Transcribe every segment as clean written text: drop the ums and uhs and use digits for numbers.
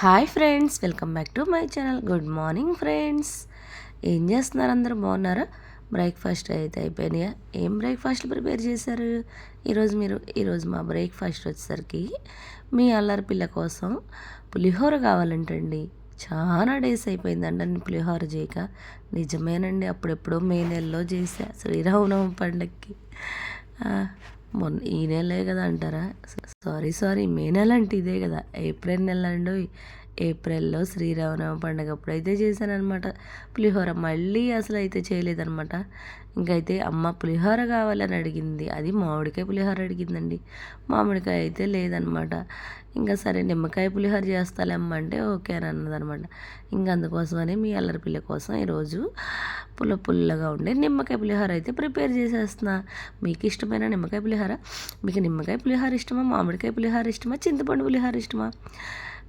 Hi friends, welcome back to my channel. Good morning friends. ఏం చేస్తున్నారు? అందరూ బాగున్నారా? బ్రేక్ఫాస్ట్ అయితే అయిపోయినాయా? ఏం బ్రేక్ఫాస్ట్లు ప్రిపేర్ చేశారు ఈరోజు మా బ్రేక్ఫాస్ట్ వచ్చేసరికి మీ అల్లరి పిల్ల కోసం పులిహోర కావాలంటండి. చాలా డేస్ అయిపోయిందండి నేను పులిహోర చేయక. నిజమేనండి, అప్పుడెప్పుడో మే నెలలో చేసా, శ్రీరామనవమి పండగకి. ఈ నెలే కదా అంటారా? సారీ, మే నెల అంటే ఇదే కదా, ఏప్రిల్ నెల అండి. ఏప్రిల్లో శ్రీరామనవమి పండుగ అప్పుడైతే చేశానమాట పులిహోర. మళ్ళీ అసలు అయితే చేయలేదనమాట. ఇంకైతే అమ్మ పులిహోర కావాలని అడిగింది. అది మామిడికాయ పులిహోర అడిగిందండి. మామిడికాయ అయితే లేదనమాట. ఇంకా సరే నిమ్మకాయ పులిహోర చేస్తాలే అమ్మ అంటే ఓకే అని అన్నదనమాట. ఇంకా అందుకోసమని మీ అల్లరి పిల్ల కోసం ఈరోజు పుల్లగా ఉండే నిమ్మకాయ పులిహోర అయితే ప్రిపేర్ చేసేస్తున్నా. మీకు ఇష్టమైన నిమ్మకాయ పులిహోర. మీకు నిమ్మకాయ పులిహోర ఇష్టమా, మామిడికాయ పులిహోర ఇష్టమా, చింతపండు పులిహోర ఇష్టమా?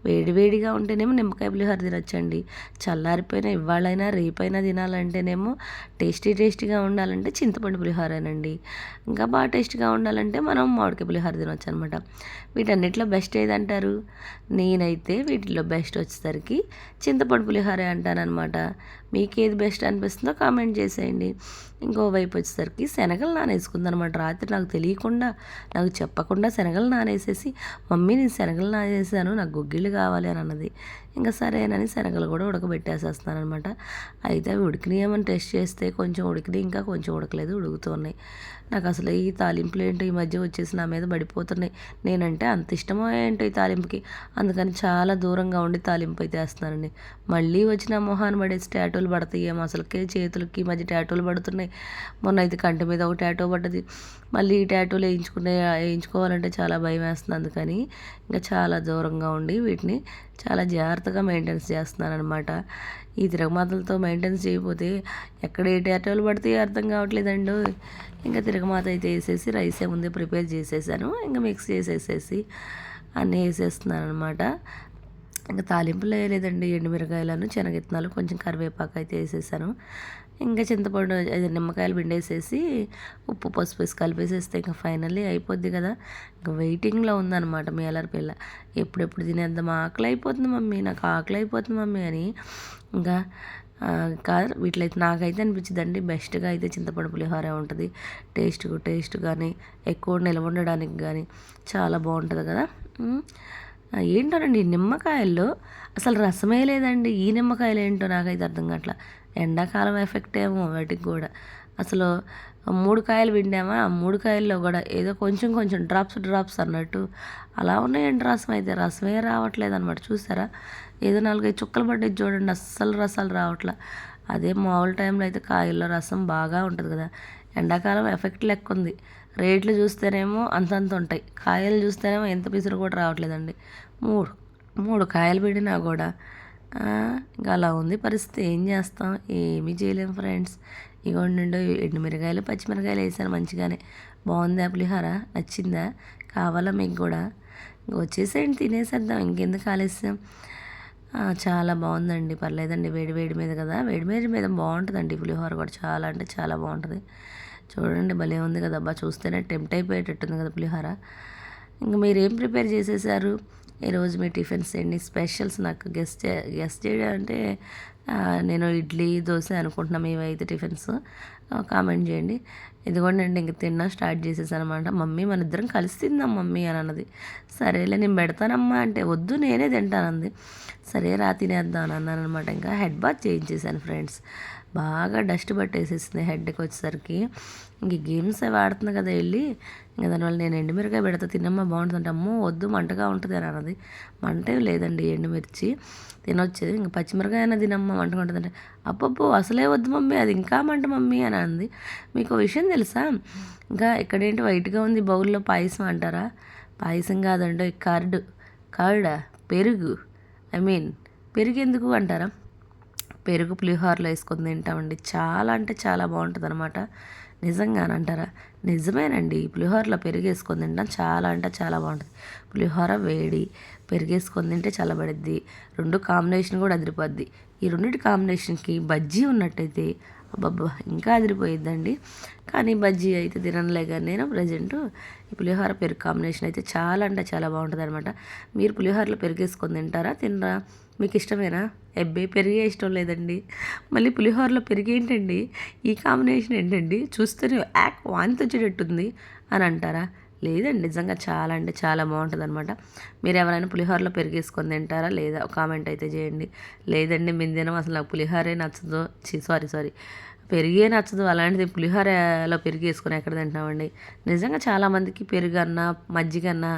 వేడివేడిగా ఉంటేనేమో నిమ్మకాయ పులిహోర తినొచ్చండి. చల్లారిపోయినా ఇవాళైనా రేపైనా తినాలంటేనేమో టేస్టీగా ఉండాలంటే చింతపండు పులిహోరేనండి. ఇంకా బాగా టేస్టీగా ఉండాలంటే మనం మామిడికాయ పులిహోర తినొచ్చు అనమాట. వీటన్నిటిలో బెస్ట్ ఏదంటారు? నేనైతే వీటిలో బెస్ట్ వచ్చేసరికి చింతపండు పులిహోరే అంటానమాట. మీకు ఏది బెస్ట్ అనిపిస్తుందో కామెంట్ చేసేయండి. ఇంకోవైపు వచ్చేసరికి శనగలు నానేసుకుందనమాట. రాత్రి నాకు తెలియకుండా, నాకు చెప్పకుండా శనగలు నానేసేసి, మమ్మీ నేను శనగలు నానేసాను, నాకు గుగ్గిళ్ళు కావాలి అని అన్నది. ఇంకా సరేనని శనగలు కూడా ఉడకబెట్టేసేస్తున్నాను అనమాట. అయితే అవి ఉడికినాయేమని టెస్ట్ చేస్తే కొంచెం ఉడికినాయి, ఇంకా కొంచెం ఉడకలేదు, ఉడుకుతున్నాయి. నాకు అసలు ఈ తాలింపులు ఏంటో ఈ మధ్య వచ్చేసి నా మీద పడిపోతున్నాయి. నేనంటే అంత ఇష్టమో ఏంటో ఈ తాలింపుకి, అందుకని చాలా దూరంగా ఉండి తాలింపు అయితే వేస్తున్నానండి. మళ్ళీ వచ్చిన మొహాన్ని పడేసి టాటూలు పడతాయి ఏమో, అసలుకే చేతులకి ఈ మధ్య టాటూలు పడుతున్నాయి. మొన్న అయితే కంటి మీద ఒక టాటూ పడ్డది. మళ్ళీ ఈ టాటూలు వేయించుకోవాలంటే చాలా భయం వేస్తుంది. అందుకని ఇంకా చాలా దూరంగా ఉండి వీటిని చాలా జాగ్రత్తగా మెయింటెనెన్స్ చేస్తున్నాను అనమాట. ఈ తిరగమాతలతో మెయింటెనెన్స్ చేయకపోతే ఎక్కడ ఏ టాటూలు పడితే అర్థం కావట్లేదండి. ఇంకా తిరగమాత అయితే వేసేసి రైసే ముందే ప్రిపేర్ చేసేసాను. ఇంకా మిక్స్ చేసేసేసి అన్నీ వేసేస్తున్నాను అనమాట. ఇంకా తాలింపులో వేయలేదండి, ఎండుమిరకాయలను, శనగిత్తనాలు, కొంచెం కరివేపాకు అయితే వేసేసాను. ఇంకా చింతపండు నిమ్మకాయలు పిండేసేసి ఉప్పు పసుపు వేసి కలిపేసేస్తే ఇంకా ఫైనల్లీ అయిపోద్ది కదా. ఇంకా వెయిటింగ్లో ఉందన్నమాట మీ అల్లరి పిల్ల. ఎప్పుడెప్పుడు తినేద్దాం, ఆకలి అయిపోతుంది మమ్మీ, నాకు ఆకలి అయిపోతుంది మమ్మీ అని. ఇంకా కాదు వీటిలైతే నాకైతే అనిపించిందండి బెస్ట్గా అయితే చింతపండు పులిహోర ఉంటుంది. టేస్ట్ కానీ ఎక్కువ నిల్వ ఉండడానికి కానీ చాలా బాగుంటుంది కదా. ఏంటోనండి నిమ్మకాయల్లో అసలు రసమే లేదండి. ఈ నిమ్మకాయలు ఏంటో నాకైతే అర్థం కావట్లా. ఎండాకాలం ఎఫెక్ట్ ఏమో వాటికి కూడా. అసలు 3 కాయలు పిండామా, ఆ 3 కాయల్లో కూడా ఏదో కొంచెం డ్రాప్స్ అన్నట్టు అలా ఉన్నాయండి. రసమే రావట్లేదు అనమాట. చూసారా, ఏదో 4-5 చుక్కలు పడ్డది చూడండి, అస్సలు రసాలు రావట్లా. అదే మామూలు టైంలో అయితే కాయల్లో రసం బాగా ఉంటుంది కదా. ఎండాకాలం ఎఫెక్ట్ లెక్క ఉంది. రేట్లు చూస్తేనేమో అంతంత ఉంటాయి, కాయలు చూస్తేనేమో ఎంత పిసురు కూడా రావట్లేదండి. మూడు కాయలు పెట్టినా కూడా ఇంకా అలా ఉంది పరిస్థితి. ఏం చేస్తాం, ఏమీ చేయలేం ఫ్రెండ్స్. ఇగోండి ఎండుమిరకాయలు పచ్చిమిరకాయలు వేసాను మంచిగానే. బాగుందా పులిహోర? నచ్చిందా? కావాలా మీకు కూడా? వచ్చేసేయండి, తినేసేద్దాం, ఇంకెందుకు ఆలస్యం. చాలా బాగుందండి, పర్లేదండి. వేడి మీద కదా, వేడి మీద బాగుంటుందండి పులిహోర కూడా, చాలా అంటే చాలా బాగుంటుంది. చూడండి భలే ఉంది కదా, అబ్బా చూస్తేనే టెంప్ట్ అయిపోయేటట్టుంది కదా పులిహోర. ఇంకా మీరేం ప్రిపేర్ చేసేసారు ఈరోజు? మీ టిఫిన్స్ ఏంటి స్పెషల్స్? నాకు గెస్ట్ చేయడం అంటే నేను ఇడ్లీ దోశ అనుకుంటున్నాం. ఇవైతే టిఫిన్స్ కామెంట్ చేయండి. ఇదిగోండి ఇంక తిన్నా స్టార్ట్ చేసేసాను అనమాట. మమ్మీ మన ఇద్దరం కలిసి తిందాం మమ్మీ అని అన్నది. సరేలే నేను పెడతానమ్మా అంటే వద్దు నేనే తింటానంది. సరే రా తినేద్దాం అని అన్నాను అనమాట. ఇంకా హెడ్ బాత్ చేయించేసాను ఫ్రెండ్స్. బాగా డస్ట్ పట్టేసేసింది హెడ్కి వచ్చేసరికి. ఇంక గేమ్స్ అవి ఆడుతుంది కదా వెళ్ళి, ఇంకా దానివల్ల నేను ఎండుమిరకాయ పెడతా తినమ్మా బాగుంటుంది. అమ్మో వద్దు మంటగా ఉంటుంది అని అన్నది. మంట లేదండి, ఎండుమిర్చి తినొచ్చేది. ఇంక పచ్చిమిరకాయ అయినా తినమ్మా మంటగా ఉంటుందంటే, అబ్బబ్బో అసలే వద్దు మమ్మీ, అది ఇంకా మంట మమ్మీ అని అంది. మీకు విషయం తెలుసా, ఇంకా ఇక్కడేంటి వైట్గా ఉంది బౌల్లో పాయసం అంటారా? పాయసం కాదండి, కర్డ్ పెరుగు, పెరుగు ఎందుకు అంటారా? పెరుగు పులిహోరలో వేసుకొని తింటామండి. చాలా అంటే చాలా బాగుంటుంది అనమాట. నిజంగానంటారా? నిజమేనండి, పులిహోరలో పెరుగు వేసుకొని తింటాం, చాలా అంటే చాలా బాగుంటుంది. పులిహోర వేడి, పెరుగు వేసుకొని తింటే చల్లబడిద్ది. రెండు కాంబినేషన్ కూడా అదిరిపోద్ది. ఈ రెండింటి కాంబినేషన్కి బజ్జీ ఉన్నట్టయితే అబ్బబ్బా! ఇంకా అదిరిపోయిద్దండి. కానీ బజ్జీ అయితే తిననులే గాని నేను ప్రెజెంటు ఈ పులిహోర, పెరుగు కాంబినేషన్ అయితే చాలా అంటే చాలా బావుంటదనమాట. మీరు పులిహోరలో పెరుగేసుకొని తింటారా? తినరా? మీకిష్టమేనా? ఎబ్బే! పెరుగే ఇష్టం లేదండి. మళ్ళీ పులిహోరలో పెరుగేంటండి? ఈ కాంబినేషన్ ఏంటండి? చూస్తేనే వాంతొచ్చేటట్టుంది అని అంటారా? లేదండి. నిజంగా చాలా అంటే చాలా బావుంటదనమాట. మీరెవరైనా పులిహోరలో పెరుగేసుకొని తింటారా? లేదా? కామెంట్ అయితే చేయండి. లేదండి మేము తినం అసలు నాకు పులిహోరే నచ్చదు. సారీ. పెరుగే నచ్చదు. అలాంటిది పులిహోరలో పెరుగేసుకొని ఎక్కడ తింటామండి. నిజంగా చాలామందికి పెరుగన్నా, మజ్జిగన్నా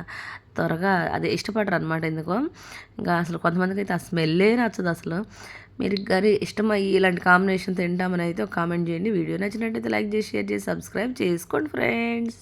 త్వరగా అదే ఇష్టపడరనమాట ఎందుకో. ఇంకా అసలు కొంతమందికైతే ఆ స్మెల్లే నచ్చదసలు. మీరు గాని ఇష్టమయ్యి ఇలాంటి కాంబినేషన్ తింటామని అయితే ఒక కామెంట్ చేయండి. వీడియో నచ్చినట్టయితే లైక్ చేసి, షేర్ చేసి, సబ్స్క్రైబ్ చేసుకోండి ఫ్రెండ్స్.